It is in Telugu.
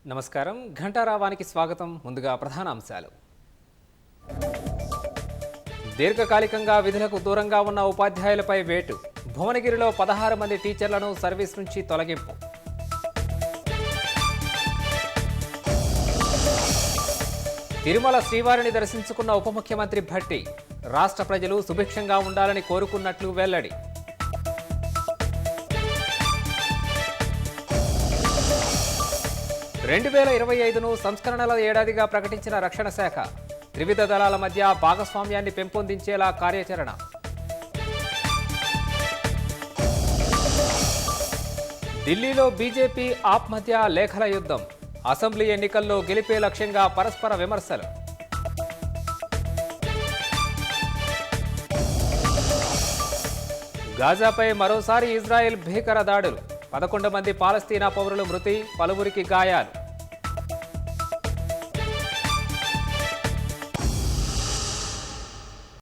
నమస్కారం. ఘంటారావానికి స్వాగతం. ముందుగా ప్రధాన అంశాలు. దీర్ఘకాలికంగా విధులకు దూరంగా ఉన్న ఉపాధ్యాయులపై వేటు. భువనగిరిలో 16 మంది టీచర్లను సర్వీస్ నుంచి తొలగింపు. తిరుమల శ్రీవారిని దర్శించుకున్న ఉప ముఖ్యమంత్రి భట్టి. రాష్ట్ర ప్రజలు సుభిక్షంగా ఉండాలని కోరుకున్నట్లు వెల్లడి. 2025ను సంస్కరణల ఏడాదిగా ప్రకటించిన రక్షణ శాఖ. త్రివిధ దళాల మధ్య భాగస్వామ్యాన్ని పెంపొందించేలా కార్యాచరణ. ఢిల్లీలో బీజేపీ ఆప్ మధ్య లేఖల యుద్ధం. అసెంబ్లీ ఎన్నికల్లో గెలిపే లక్ష్యంగా పరస్పర విమర్శలు. గాజాపై మరోసారి ఇజ్రాయెల్ భీకర దాడులు. 11 మంది పాలస్తీనా పౌరులు మృతి, పలువురికి గాయాలు.